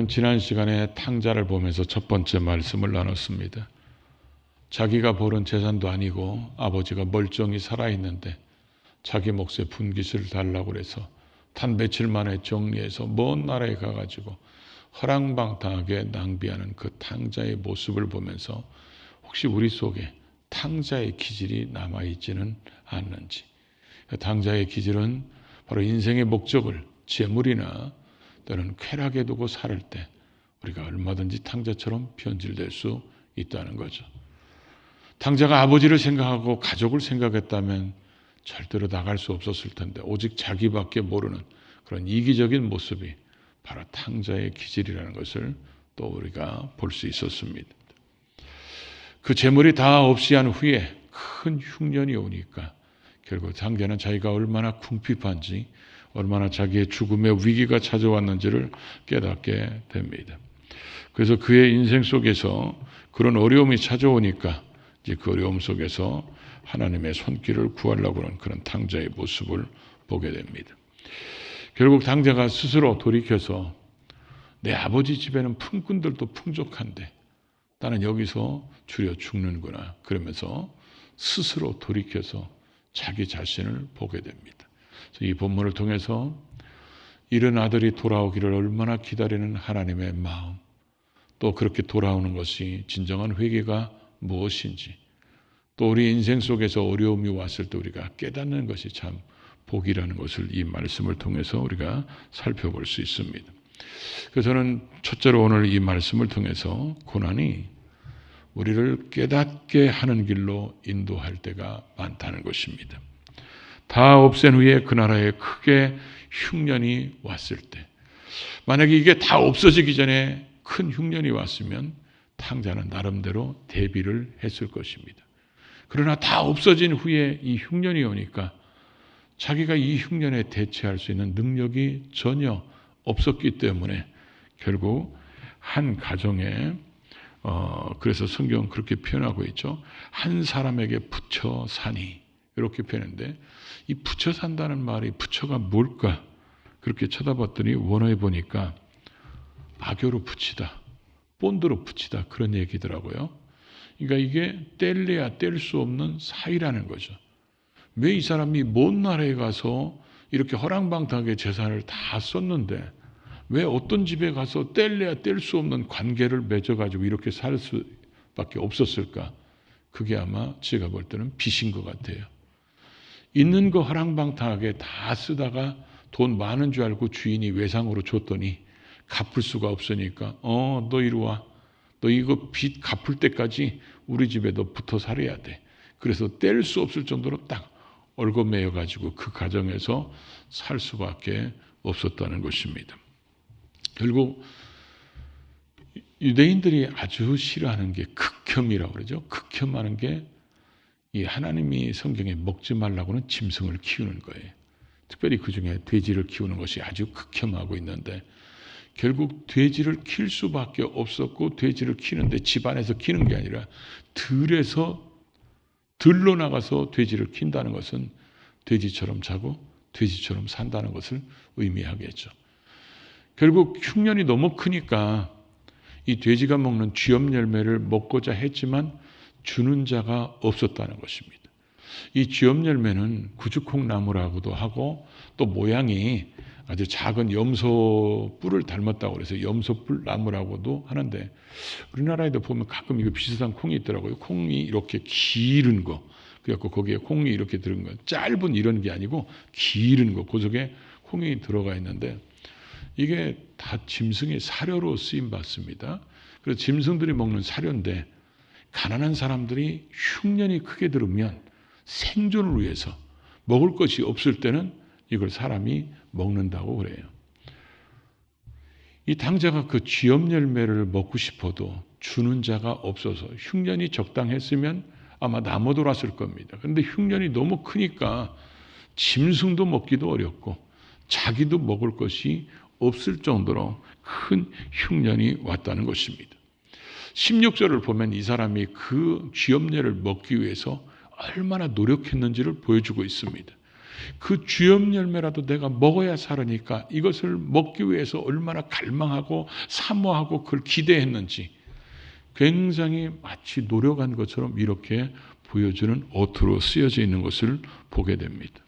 지난 시간에 탕자를 보면서 첫 번째 말씀을 나눴습니다. 자기가 벌은 재산도 아니고 아버지가 멀쩡히 살아있는데 자기 몫의 분깃을 달라고 그래서 단 며칠 만에 정리해서 먼 나라에 가가지고 허랑방탕하게 낭비하는 그 탕자의 모습을 보면서 혹시 우리 속에 탕자의 기질이 남아있지는 않는지. 탕자의 기질은 바로 인생의 목적을 재물이나 또는 쾌락에 두고 살 때 우리가 얼마든지 탕자처럼 변질될 수 있다는 거죠. 탕자가 아버지를 생각하고 가족을 생각했다면 절대로 나갈 수 없었을 텐데 오직 자기밖에 모르는 그런 이기적인 모습이 바로 탕자의 기질이라는 것을 또 우리가 볼 수 있었습니다. 그 재물이 다 없이 한 후에 큰 흉년이 오니까 결국 탕자는 자기가 얼마나 궁핍한지, 얼마나 자기의 죽음의 위기가 찾아왔는지를 깨닫게 됩니다. 그래서 그의 인생 속에서 그런 어려움이 찾아오니까 이제 그 어려움 속에서 하나님의 손길을 구하려고 하는 그런 탕자의 모습을 보게 됩니다. 결국 탕자가 스스로 돌이켜서 내 아버지 집에는 품꾼들도 풍족한데 나는 여기서 주려 죽는구나 그러면서 스스로 돌이켜서 자기 자신을 보게 됩니다. 이 본문을 통해서 이른 아들이 돌아오기를 얼마나 기다리는 하나님의 마음, 또 그렇게 돌아오는 것이 진정한 회개가 무엇인지, 또 우리 인생 속에서 어려움이 왔을 때 우리가 깨닫는 것이 참 복이라는 것을 이 말씀을 통해서 우리가 살펴볼 수 있습니다. 그래서 저는 첫째로 오늘 이 말씀을 통해서 고난이 우리를 깨닫게 하는 길로 인도할 때가 많다는 것입니다. 다 없앤 후에 그 나라에 크게 흉년이 왔을 때, 만약에 이게 다 없어지기 전에 큰 흉년이 왔으면 탕자는 나름대로 대비를 했을 것입니다. 그러나 다 없어진 후에 이 흉년이 오니까 자기가 이 흉년에 대처할 수 있는 능력이 전혀 없었기 때문에 결국 한 가정에 그래서 성경은 그렇게 표현하고 있죠. 한 사람에게 부처 사니 이렇게 표현했는데 이 부처 산다는 말이 부처가 뭘까? 그렇게 쳐다봤더니 원어에 보니까 악교로 붙이다, 본드로 붙이다 그런 얘기더라고요. 그러니까 이게 뗄래야 뗄 수 없는 사이라는 거죠. 왜 이 사람이 먼 나라에 가서 이렇게 허랑방탕하게 재산을 다 썼는데 왜 어떤 집에 가서 뗄래야 뗄 수 없는 관계를 맺어가지고 이렇게 살 수밖에 없었을까? 그게 아마 제가 볼 때는 빚인 것 같아요. 있는 거 허랑방탕하게 다 쓰다가 돈 많은 줄 알고 주인이 외상으로 줬더니 갚을 수가 없으니까 너 이리 와. 너 이거 빚 갚을 때까지 우리 집에 너 붙어 살아야 돼. 그래서 뗄 수 없을 정도로 딱 얽어매여 가지고 그 가정에서 살 수밖에 없었다는 것입니다. 결국 유대인들이 아주 싫어하는 게 극혐이라고 그러죠. 극혐하는 게 이 하나님이 성경에 먹지 말라고는 짐승을 키우는 거예요. 특별히 그중에 돼지를 키우는 것이 아주 극혐하고 있는데 결국 돼지를 킬 수밖에 없었고 돼지를 키우는데 집안에서 키우는 게 아니라 들로 나가서 돼지를 킨다는 것은 돼지처럼 자고 돼지처럼 산다는 것을 의미하겠죠. 결국 흉년이 너무 크니까 이 돼지가 먹는 쥐염 열매를 먹고자 했지만 주는 자가 없었다는 것입니다. 이 쥐염 열매는 구주콩나무라고도 하고 또 모양이 아주 작은 염소 뿔을 닮았다고 그래서 염소뿔 나무라고도 하는데 우리나라에도 보면 가끔 이거 비슷한 콩이 있더라고요. 콩이 이렇게 기른 거. 그래갖고 거기에 콩이 이렇게 들은 거. 짧은 이런 게 아니고 기른 거. 그 속에 콩이 들어가 있는데 이게 다 짐승의 사료로 쓰임 받습니다. 그래서 짐승들이 먹는 사료인데 가난한 사람들이 흉년이 크게 들으면 생존을 위해서 먹을 것이 없을 때는 이걸 사람이 먹는다고 그래요. 이 탕자가 그 쥐염 열매를 먹고 싶어도 주는 자가 없어서 흉년이 적당했으면 아마 남아 돌았을 겁니다. 그런데 흉년이 너무 크니까 짐승도 먹기도 어렵고 자기도 먹을 것이 없을 정도로 큰 흉년이 왔다는 것입니다. 16절을 보면 이 사람이 그 쥐염려를 먹기 위해서 얼마나 노력했는지를 보여주고 있습니다. 그 주엽 열매라도 내가 먹어야 살으니까 이것을 먹기 위해서 얼마나 갈망하고 사모하고 그걸 기대했는지 굉장히 마치 노력한 것처럼 이렇게 보여주는 어투로 쓰여져 있는 것을 보게 됩니다.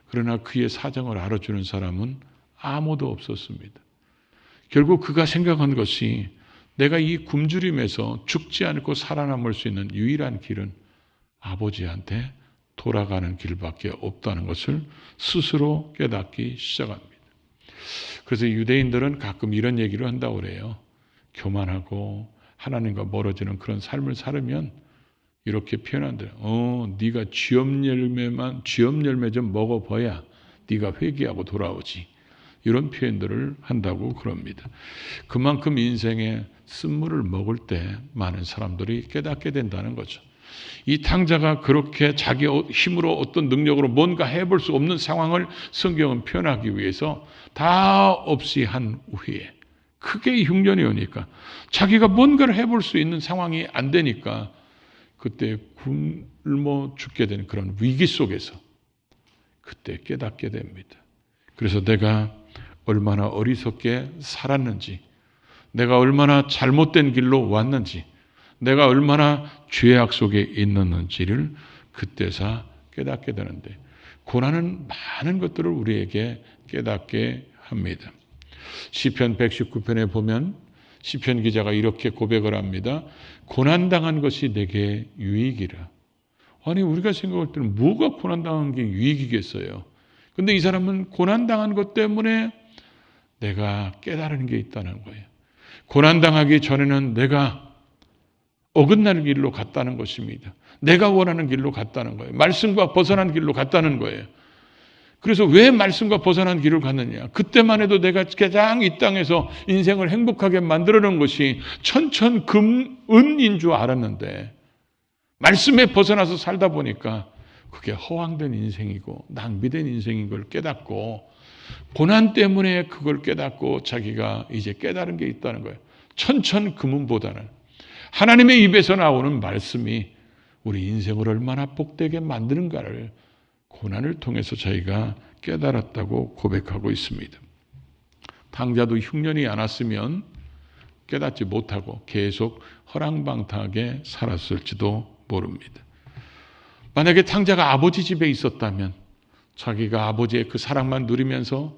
그러나 그의 사정을 알아주는 사람은 아무도 없었습니다. 결국 그가 생각한 것이 내가 이 굶주림에서 죽지 않고 살아남을 수 있는 유일한 길은 아버지한테 돌아가는 길밖에 없다는 것을 스스로 깨닫기 시작합니다. 그래서 유대인들은 가끔 이런 얘기를 한다고 그래요. 교만하고 하나님과 멀어지는 그런 삶을 살으면 이렇게 표현한대요. 네가 쥐염 열매 좀 먹어봐야 네가 회개하고 돌아오지. 이런 표현들을 한다고 그럽니다. 그만큼 인생에 쓴물을 먹을 때 많은 사람들이 깨닫게 된다는 거죠. 이 탕자가 그렇게 자기 힘으로 어떤 능력으로 뭔가 해볼 수 없는 상황을 성경은 표현하기 위해서 다 없이 한 후에 크게 흉년이 오니까 자기가 뭔가를 해볼 수 있는 상황이 안 되니까 그때 굶어 죽게 되는 그런 위기 속에서 그때 깨닫게 됩니다. 그래서 내가 얼마나 어리석게 살았는지, 내가 얼마나 잘못된 길로 왔는지, 내가 얼마나 죄악 속에 있는지를 그때서 깨닫게 되는데 고난은 많은 것들을 우리에게 깨닫게 합니다. 시편 119편에 보면 시편 기자가 이렇게 고백을 합니다. 고난당한 것이 내게 유익이라. 아니 우리가 생각할 때는 뭐가 고난당한 게 유익이겠어요. 근데 이 사람은 고난당한 것 때문에 내가 깨달은 게 있다는 거예요. 고난당하기 전에는 내가 어긋나는 길로 갔다는 것입니다. 내가 원하는 길로 갔다는 거예요. 말씀과 벗어난 길로 갔다는 거예요. 그래서 왜 말씀과 벗어난 길을 갔느냐? 그때만 해도 내가 가장 이 땅에서 인생을 행복하게 만들어 놓은 것이 천천금은인 줄 알았는데 말씀에 벗어나서 살다 보니까 그게 허황된 인생이고 낭비된 인생인 걸 깨닫고 고난 때문에 그걸 깨닫고 자기가 이제 깨달은 게 있다는 거예요. 천천금은보다는 하나님의 입에서 나오는 말씀이 우리 인생을 얼마나 복되게 만드는가를 고난을 통해서 저희가 깨달았다고 고백하고 있습니다. 탕자도 흉년이 안 왔으면 깨닫지 못하고 계속 허랑방탕하게 살았을지도 모릅니다. 만약에 탕자가 아버지 집에 있었다면 자기가 아버지의 그 사랑만 누리면서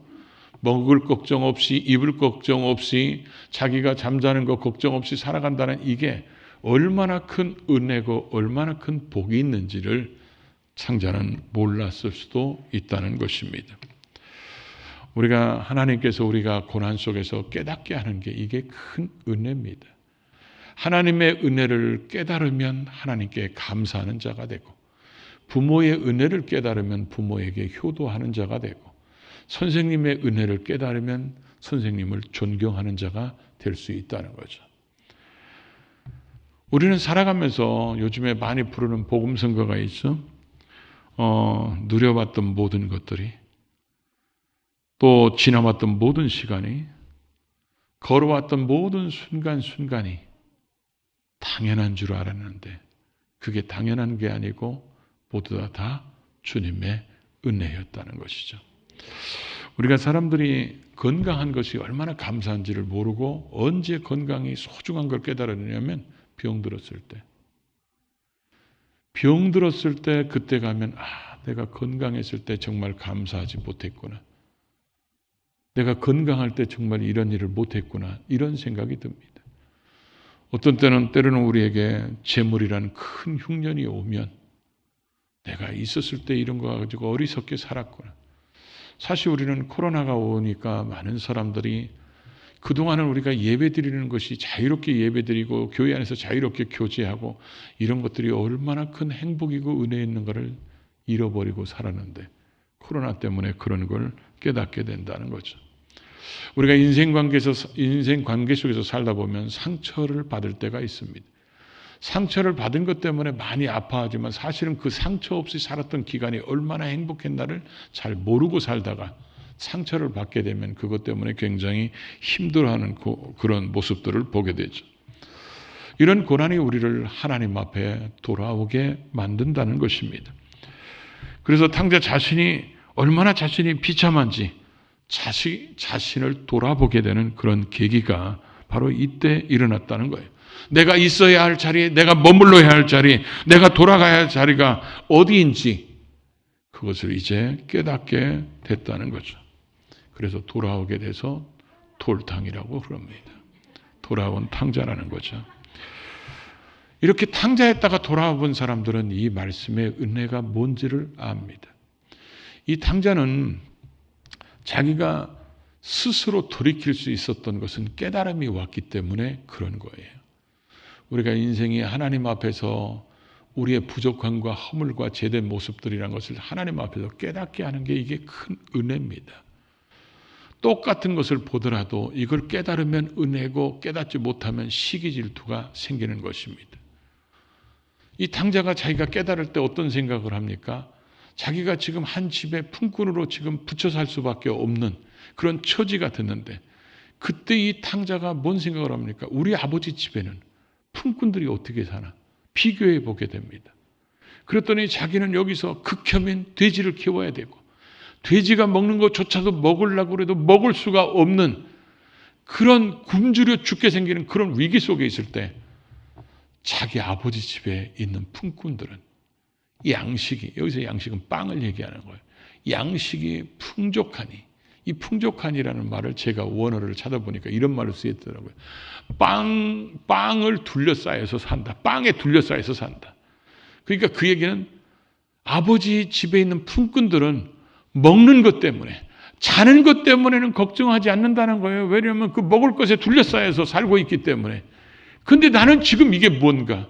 먹을 걱정 없이 입을 걱정 없이 자기가 잠자는 거 걱정 없이 살아간다는 이게 얼마나 큰 은혜고 얼마나 큰 복이 있는지를 탕자는 몰랐을 수도 있다는 것입니다. 우리가 하나님께서 우리가 고난 속에서 깨닫게 하는 게 이게 큰 은혜입니다. 하나님의 은혜를 깨달으면 하나님께 감사하는 자가 되고 부모의 은혜를 깨달으면 부모에게 효도하는 자가 되고 선생님의 은혜를 깨달으면 선생님을 존경하는 자가 될 수 있다는 거죠. 우리는 살아가면서 요즘에 많이 부르는 복음성가가 있어. 누려봤던 모든 것들이 또 지나왔던 모든 시간이 걸어왔던 모든 순간순간이 당연한 줄 알았는데 그게 당연한 게 아니고 모두 다 주님의 은혜였다는 것이죠. 우리가 사람들이 건강한 것이 얼마나 감사한지를 모르고 언제 건강이 소중한 걸 깨달았냐면 병들었을 때. 병들었을 때 그때 가면 내가 건강했을 때 정말 감사하지 못했구나. 내가 건강할 때 정말 이런 일을 못했구나. 이런 생각이 듭니다. 어떤 때로는 우리에게 재물이란 큰 흉년이 오면 내가 있었을 때 이런 거 가지고 어리석게 살았구나. 사실 우리는 코로나가 오니까 많은 사람들이 그동안은 우리가 예배드리는 것이 자유롭게 예배드리고 교회 안에서 자유롭게 교제하고 이런 것들이 얼마나 큰 행복이고 은혜였는가를 잃어버리고 살았는데 코로나 때문에 그런 걸 깨닫게 된다는 거죠. 우리가 인생 관계 속에서 살다 보면 상처를 받을 때가 있습니다. 상처를 받은 것 때문에 많이 아파하지만 사실은 그 상처 없이 살았던 기간이 얼마나 행복했나를 잘 모르고 살다가 상처를 받게 되면 그것 때문에 굉장히 힘들어하는 그런 모습들을 보게 되죠. 이런 고난이 우리를 하나님 앞에 돌아오게 만든다는 것입니다. 그래서 탕자 자신이 얼마나 자신이 비참한지 자신을 돌아보게 되는 그런 계기가 바로 이때 일어났다는 거예요. 내가 있어야 할 자리, 내가 머물러야 할 자리, 내가 돌아가야 할 자리가 어디인지 그것을 이제 깨닫게 됐다는 거죠. 그래서 돌아오게 돼서 돌탕이라고 그럽니다. 돌아온 탕자라는 거죠. 이렇게 탕자했다가 돌아온 사람들은 이 말씀의 은혜가 뭔지를 압니다. 이 탕자는 자기가 스스로 돌이킬 수 있었던 것은 깨달음이 왔기 때문에 그런 거예요. 우리가 인생이 하나님 앞에서 우리의 부족함과 허물과 제된 모습들이라는 것을 하나님 앞에서 깨닫게 하는 게 이게 큰 은혜입니다. 똑같은 것을 보더라도 이걸 깨달으면 은혜고 깨닫지 못하면 시기 질투가 생기는 것입니다. 이 탕자가 자기가 깨달을 때 어떤 생각을 합니까? 자기가 지금 한 집에 품꾼으로 지금 붙여 살 수밖에 없는 그런 처지가 됐는데 그때 이 탕자가 뭔 생각을 합니까? 우리 아버지 집에는 품꾼들이 어떻게 사나? 비교해 보게 됩니다. 그랬더니 자기는 여기서 극혐인 돼지를 키워야 되고 돼지가 먹는 것조차도 먹으려고 해도 먹을 수가 없는 그런 굶주려 죽게 생기는 그런 위기 속에 있을 때 자기 아버지 집에 있는 품꾼들은 양식이, 여기서 양식은 빵을 얘기하는 거예요. 양식이 풍족하니, 이 풍족하니라는 말을 제가 원어를 찾아보니까 이런 말을 쓰였더라고요. 빵을 둘러싸여서 산다. 빵에 둘러싸여서 산다. 그러니까 그 얘기는 아버지 집에 있는 품꾼들은 먹는 것 때문에, 자는 것 때문에는 걱정하지 않는다는 거예요. 왜냐하면 그 먹을 것에 둘러싸여서 살고 있기 때문에. 근데 나는 지금 이게 뭔가?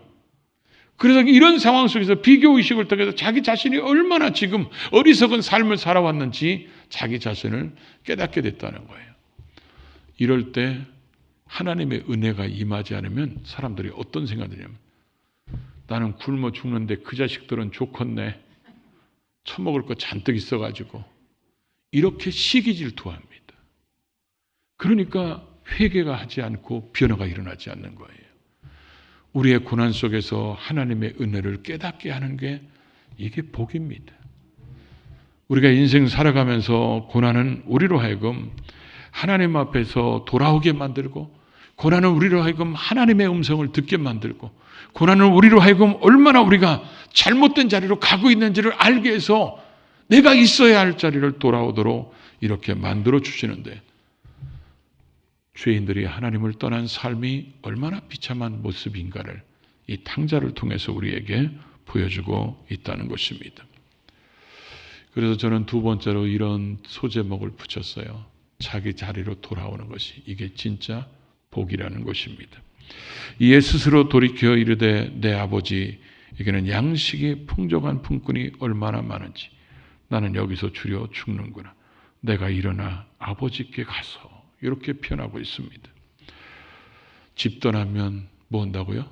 그래서 이런 상황 속에서 비교의식을 통해서 자기 자신이 얼마나 지금 어리석은 삶을 살아왔는지 자기 자신을 깨닫게 됐다는 거예요. 이럴 때 하나님의 은혜가 임하지 않으면 사람들이 어떤 생각이 드냐면 나는 굶어 죽는데 그 자식들은 좋겠네. 처먹을 거 잔뜩 있어가지고 이렇게 시기 질투합니다. 그러니까 회개가 하지 않고 변화가 일어나지 않는 거예요. 우리의 고난 속에서 하나님의 은혜를 깨닫게 하는 게 이게 복입니다. 우리가 인생 살아가면서 고난은 우리로 하여금 하나님 앞에서 돌아오게 만들고 고난은 우리로 하여금 하나님의 음성을 듣게 만들고 고난은 우리로 하여금 얼마나 우리가 잘못된 자리로 가고 있는지를 알게 해서 내가 있어야 할 자리를 돌아오도록 이렇게 만들어 주시는데 죄인들이 하나님을 떠난 삶이 얼마나 비참한 모습인가를 이 탕자를 통해서 우리에게 보여주고 있다는 것입니다. 그래서 저는 두 번째로 이런 소제목을 붙였어요. 자기 자리로 돌아오는 것이 이게 진짜 복이라는 것입니다. 이에 스스로 돌이켜 이르되 내 아버지에게는 양식이 풍족한 품꾼이 얼마나 많은지 나는 여기서 주려 죽는구나. 내가 일어나 아버지께 가서 이렇게 표현하고 있습니다. 집 떠나면 뭐 한다고요?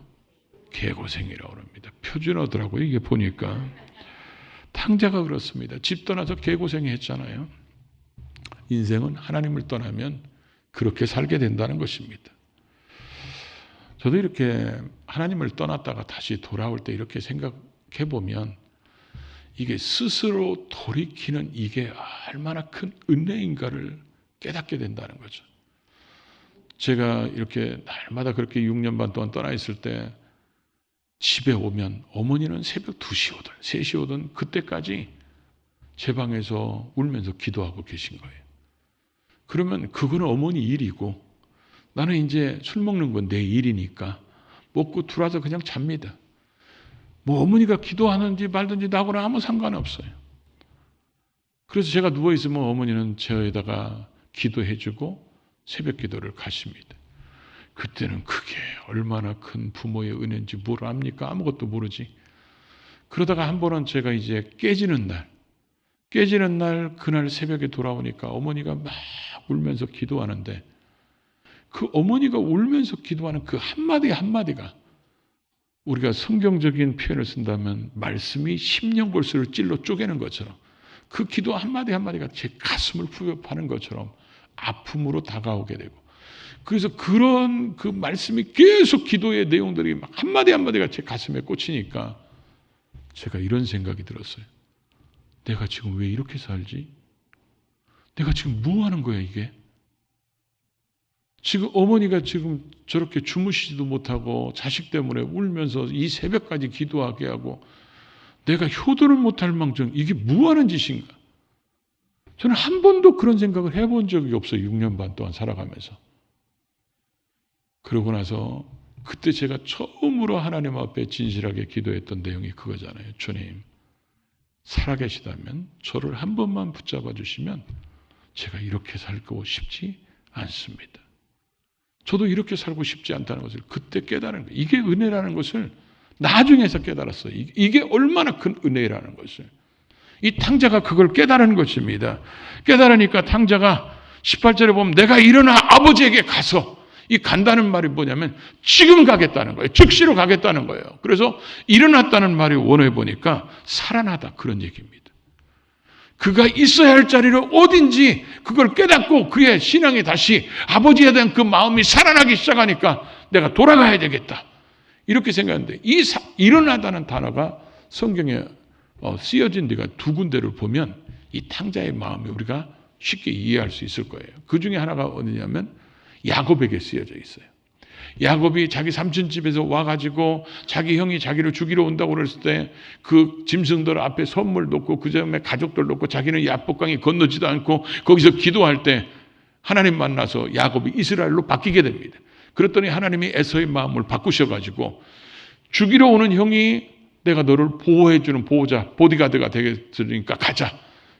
개고생이라고 합니다. 표준어더라고요. 이게 보니까 탕자가 그렇습니다. 집 떠나서 개고생이 했잖아요. 인생은 하나님을 떠나면 그렇게 살게 된다는 것입니다. 저도 이렇게 하나님을 떠났다가 다시 돌아올 때 이렇게 생각해 보면 이게 스스로 돌이키는 이게 얼마나 큰 은혜인가를 깨닫게 된다는 거죠. 제가 이렇게 날마다 그렇게 6년 반 동안 떠나 있을 때 집에 오면 어머니는 새벽 2시 오든 3시 오든 그때까지 제 방에서 울면서 기도하고 계신 거예요. 그러면 그거는 어머니 일이고 나는 이제 술 먹는 건 내 일이니까 먹고 들어와서 그냥 잡니다. 뭐 어머니가 기도하는지 말든지 나하고는 아무 상관없어요. 그래서 제가 누워있으면 어머니는 저에다가 기도해주고 새벽 기도를 가십니다. 그때는 그게 얼마나 큰 부모의 은혜인지 뭘 압니까? 아무것도 모르지. 그러다가 한 번은 제가 이제 깨지는 날 그날 새벽에 돌아오니까 어머니가 막 울면서 기도하는데 그 어머니가 울면서 기도하는 그 한마디 한마디가 우리가 성경적인 표현을 쓴다면 말씀이 십년골수를 찔러 쪼개는 것처럼 그 기도 한마디 한마디가 제 가슴을 후벼파는 것처럼 아픔으로 다가오게 되고 그래서 그런 그 말씀이 계속 기도의 내용들이 막 한마디 한마디가 제 가슴에 꽂히니까 제가 이런 생각이 들었어요. 내가 지금 왜 이렇게 살지? 내가 지금 뭐 하는 거야, 이게? 지금 어머니가 지금 저렇게 주무시지도 못하고 자식 때문에 울면서 이 새벽까지 기도하게 하고 내가 효도를 못할 망정 이게 뭐 하는 짓인가? 저는 한 번도 그런 생각을 해본 적이 없어요. 6년 반 동안 살아가면서. 그러고 나서 그때 제가 처음으로 하나님 앞에 진실하게 기도했던 내용이 그거잖아요. 주님, 살아계시다면 저를 한 번만 붙잡아 주시면 제가 이렇게 살고 싶지 않습니다. 저도 이렇게 살고 싶지 않다는 것을 그때 깨달은 거예요. 이게 은혜라는 것을 나중에서 깨달았어요. 이게 얼마나 큰 은혜라는 것을. 이 탕자가 그걸 깨달은 것입니다. 깨달으니까 탕자가 18절에 보면 내가 일어나 아버지에게 가서 이 간다는 말이 뭐냐면 지금 가겠다는 거예요. 즉시로 가겠다는 거예요. 그래서 일어났다는 말이 원어에 보니까 살아나다 그런 얘기입니다. 그가 있어야 할 자리를 어딘지 그걸 깨닫고 그의 신앙이 다시 아버지에 대한 그 마음이 살아나기 시작하니까 내가 돌아가야 되겠다. 이렇게 생각하는데 이 일어나다는 단어가 성경에 쓰여진 데가 두 군데를 보면 이 탕자의 마음이 우리가 쉽게 이해할 수 있을 거예요. 그 중에 하나가 어디냐면 야곱에게 쓰여져 있어요. 야곱이 자기 삼촌 집에서 와가지고 자기 형이 자기를 죽이러 온다고 그랬을 때 그 짐승들 앞에 선물 놓고 그 다음에 가족들 놓고 자기는 야복강에 건너지도 않고 거기서 기도할 때 하나님 만나서 야곱이 이스라엘로 바뀌게 됩니다. 그랬더니 하나님이 에서의 마음을 바꾸셔가지고 죽이러 오는 형이 내가 너를 보호해주는 보호자, 보디가드가 되겠으니까 가자.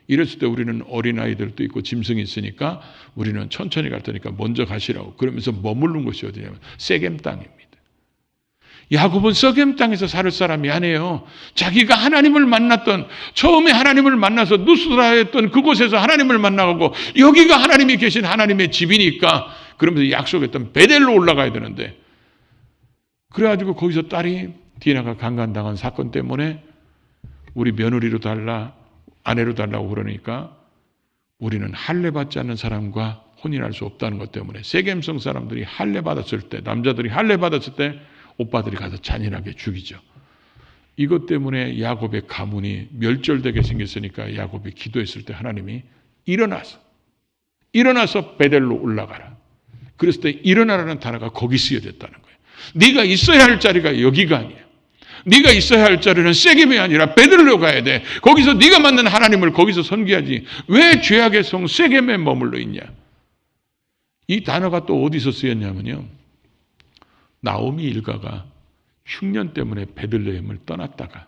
이랬을 때 우리는 어린아이들도 있고 짐승이 있으니까 우리는 천천히 갈 테니까 먼저 가시라고. 그러면서 머무른 곳이 어디냐면 세겜 땅입니다. 야곱은 세겜 땅에서 살 사람이 아니에요. 자기가 하나님을 만났던 처음에 하나님을 만나서 누스라했던 그곳에서 하나님을 만나고 여기가 하나님이 계신 하나님의 집이니까 그러면서 약속했던 베델로 올라가야 되는데 그래가지고 거기서 딸이 디나가 강간당한 사건 때문에 우리 며느리로 달라 아내로 달라고 그러니까 우리는 할례받지 않는 사람과 혼인할 수 없다는 것 때문에 세겜성 사람들이 할례받았을 때 남자들이 할례받았을 때 오빠들이 가서 잔인하게 죽이죠. 이것 때문에 야곱의 가문이 멸절되게 생겼으니까 야곱이 기도했을 때 하나님이 일어나서 베델로 올라가라. 그랬을 때 일어나라는 단어가 거기 쓰여졌다는 거예요. 네가 있어야 할 자리가 여기가 아니야. 네가 있어야 할 자리는 세겜이 아니라 베들레로 가야 돼. 거기서 네가 만난 하나님을 거기서 섬기야지. 왜 죄악의 성 세겜에 머물러 있냐. 이 단어가 또 어디서 쓰였냐면요. 나오미 일가가 흉년 때문에 베들레헴을 떠났다가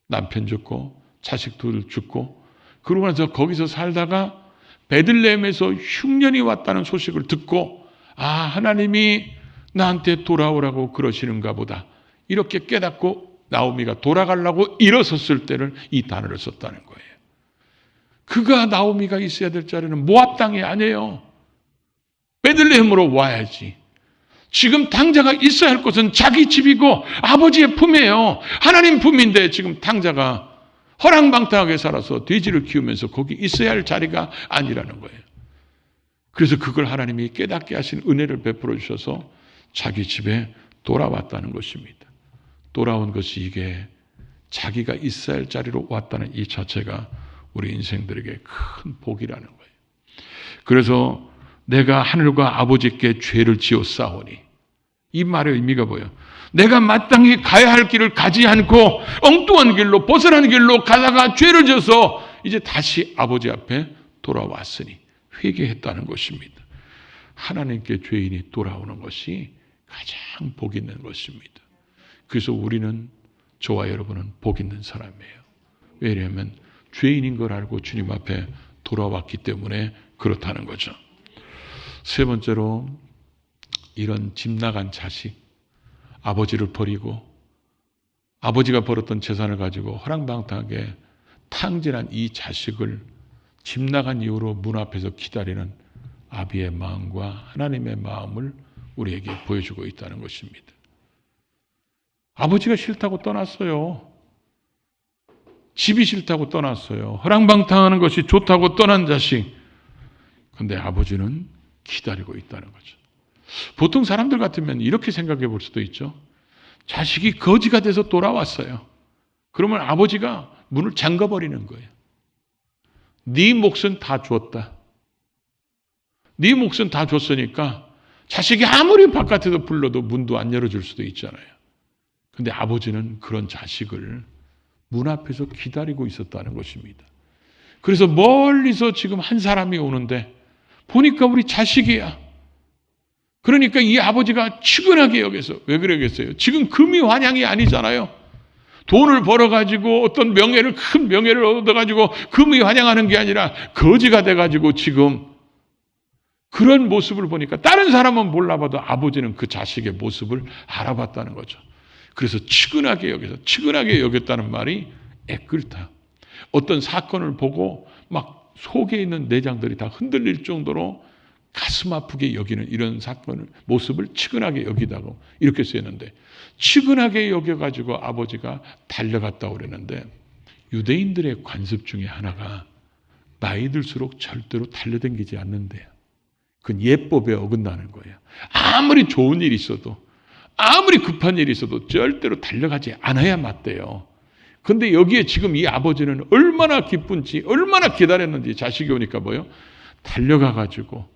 남편 죽고 자식 둘 죽고 그러고 나서 거기서 살다가 베들레헴에서 흉년이 왔다는 소식을 듣고 하나님이 나한테 돌아오라고 그러시는가 보다. 이렇게 깨닫고 나오미가 돌아가려고 일어섰을 때를 이 단어를 썼다는 거예요. 그가 나오미가 있어야 될 자리는 모압 땅이 아니에요. 베들레헴으로 와야지. 지금 탕자가 있어야 할 곳은 자기 집이고 아버지의 품이에요. 하나님 품인데 지금 탕자가 허랑방탕하게 살아서 돼지를 키우면서 거기 있어야 할 자리가 아니라는 거예요. 그래서 그걸 하나님이 깨닫게 하신 은혜를 베풀어 주셔서 자기 집에 돌아왔다는 것입니다. 돌아온 것이 이게 자기가 있어야 할 자리로 왔다는 이 자체가 우리 인생들에게 큰 복이라는 거예요. 그래서 내가 하늘과 아버지께 죄를 지었사오니 이 말의 의미가 뭐예요? 내가 마땅히 가야 할 길을 가지 않고 엉뚱한 길로 벗어난 길로 가다가 죄를 져서 이제 다시 아버지 앞에 돌아왔으니 회개했다는 것입니다. 하나님께 죄인이 돌아오는 것이 가장 복 있는 것입니다. 그래서 우리는 저와 여러분은 복 있는 사람이에요. 왜냐하면 죄인인 걸 알고 주님 앞에 돌아왔기 때문에 그렇다는 거죠. 세 번째로 이런 집 나간 자식, 아버지를 버리고 아버지가 벌었던 재산을 가지고 허랑방탕하게 탕진한 이 자식을 집 나간 이후로 문 앞에서 기다리는 아비의 마음과 하나님의 마음을 우리에게 보여주고 있다는 것입니다. 아버지가 싫다고 떠났어요. 집이 싫다고 떠났어요. 허랑방탕하는 것이 좋다고 떠난 자식. 그런데 아버지는 기다리고 있다는 거죠. 보통 사람들 같으면 이렇게 생각해 볼 수도 있죠. 자식이 거지가 돼서 돌아왔어요. 그러면 아버지가 문을 잠가버리는 거예요. 네 몫은 다 줬다. 네 몫은 다 줬으니까 자식이 아무리 바깥에서 불러도 문도 안 열어줄 수도 있잖아요. 근데 아버지는 그런 자식을 문 앞에서 기다리고 있었다는 것입니다. 그래서 멀리서 지금 한 사람이 오는데 보니까 우리 자식이야. 그러니까 이 아버지가 측은하게 여겨서, 왜 그러겠어요? 지금 금이 환향이 아니잖아요. 돈을 벌어가지고 어떤 명예를, 큰 명예를 얻어가지고 금이 환향하는 게 아니라 거지가 돼가지고 지금 그런 모습을 보니까 다른 사람은 몰라봐도 아버지는 그 자식의 모습을 알아봤다는 거죠. 그래서 측은하게 여겼다는 말이 애끓다. 어떤 사건을 보고 막 속에 있는 내장들이 다 흔들릴 정도로 가슴 아프게 여기는 이런 사건을, 모습을 측은하게 여기다고 이렇게 쓰였는데, 측은하게 여겨가지고 아버지가 달려갔다고 그랬는데, 유대인들의 관습 중에 하나가 나이 들수록 절대로 달려다니지 않는데요. 그건 예법에 어긋나는 거예요. 아무리 좋은 일이 있어도, 아무리 급한 일이 있어도 절대로 달려가지 않아야 맞대요. 근데 여기에 지금 이 아버지는 얼마나 기쁜지, 얼마나 기다렸는지, 자식이 오니까 뭐요? 달려가가지고,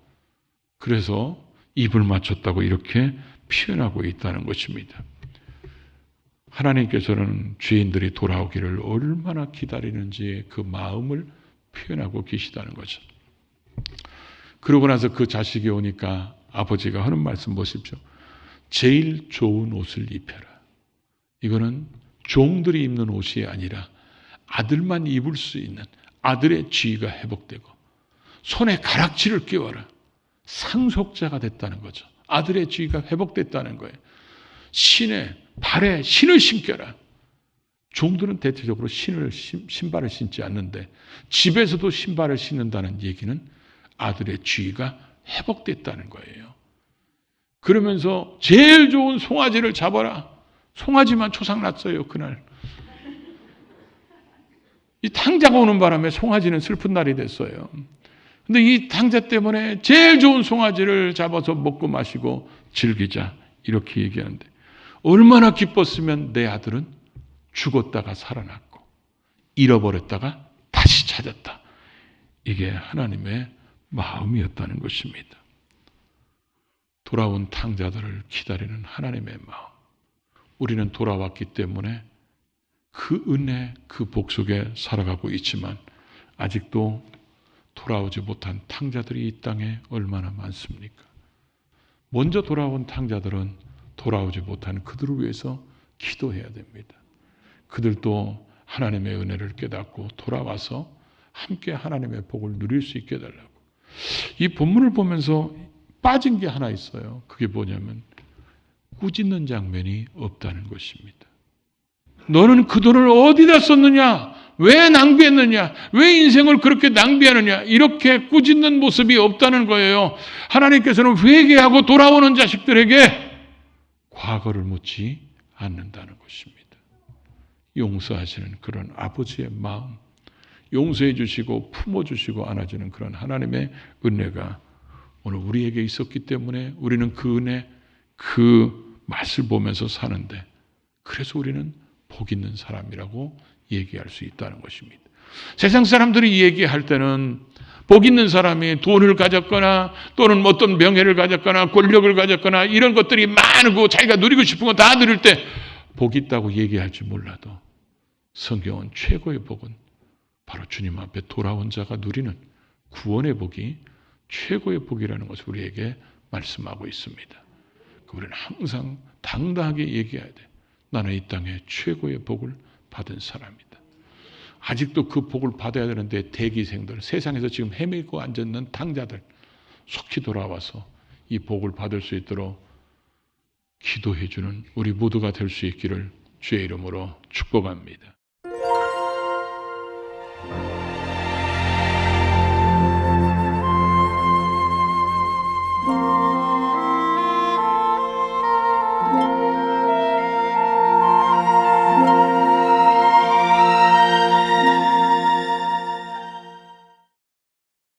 그래서 입을 맞췄다고 이렇게 표현하고 있다는 것입니다. 하나님께서는 죄인들이 돌아오기를 얼마나 기다리는지 그 마음을 표현하고 계시다는 거죠. 그러고 나서 그 자식이 오니까 아버지가 하는 말씀 보십시오. 제일 좋은 옷을 입혀라. 이거는 종들이 입는 옷이 아니라 아들만 입을 수 있는 아들의 지위가 회복되고, 손에 가락지를 끼워라. 상속자가 됐다는 거죠. 아들의 지위가 회복됐다는 거예요. 발에 신을 신겨라. 종들은 대체적으로 신발을 신지 않는데 집에서도 신발을 신는다는 얘기는 아들의 지위가 회복됐다는 거예요. 그러면서 제일 좋은 송아지를 잡아라. 송아지만 초상났어요, 그날. 이 탕자가 오는 바람에 송아지는 슬픈 날이 됐어요. 근데 이 탕자 때문에 제일 좋은 송아지를 잡아서 먹고 마시고 즐기자, 이렇게 얘기하는데, 얼마나 기뻤으면 내 아들은 죽었다가 살아났고 잃어버렸다가 다시 찾았다. 이게 하나님의 마음이었다는 것입니다. 돌아온 탕자들을 기다리는 하나님의 마음. 우리는 돌아왔기 때문에 그 은혜, 그 복 속에 살아가고 있지만 아직도 돌아오지 못한 탕자들이 이 땅에 얼마나 많습니까? 먼저 돌아온 탕자들은 돌아오지 못한 그들을 위해서 기도해야 됩니다. 그들도 하나님의 은혜를 깨닫고 돌아와서 함께 하나님의 복을 누릴 수 있게 해달라고. 이 본문을 보면서 빠진 게 하나 있어요. 그게 뭐냐면 꾸짖는 장면이 없다는 것입니다. 너는 그 돈을 어디다 썼느냐? 왜 낭비했느냐? 왜 인생을 그렇게 낭비하느냐? 이렇게 꾸짖는 모습이 없다는 거예요. 하나님께서는 회개하고 돌아오는 자식들에게 과거를 묻지 않는다는 것입니다. 용서하시는 그런 아버지의 마음, 용서해 주시고 품어 주시고 안아주는 그런 하나님의 은혜가 오늘 우리에게 있었기 때문에 우리는 그 은혜, 그 맛을 보면서 사는데, 그래서 우리는 복 있는 사람이라고 얘기할 수 있다는 것입니다. 세상 사람들이 얘기할 때는 복 있는 사람이 돈을 가졌거나 또는 어떤 명예를 가졌거나 권력을 가졌거나 이런 것들이 많고 자기가 누리고 싶은 거 다 누릴 때 복 있다고 얘기할지 몰라도, 성경은 최고의 복은 바로 주님 앞에 돌아온 자가 누리는 구원의 복이 최고의 복이라는 것을 우리에게 말씀하고 있습니다. 우리는 항상 당당하게 얘기해야 돼. 나는 이 땅에 최고의 복을 받은 사람이다. 아직도 그 복을 받아야 되는데 대기생들, 세상에서 지금 헤매고 앉아있는 탕자들 속히 돌아와서 이 복을 받을 수 있도록 기도해주는 우리 모두가 될 수 있기를 주의 이름으로 축복합니다.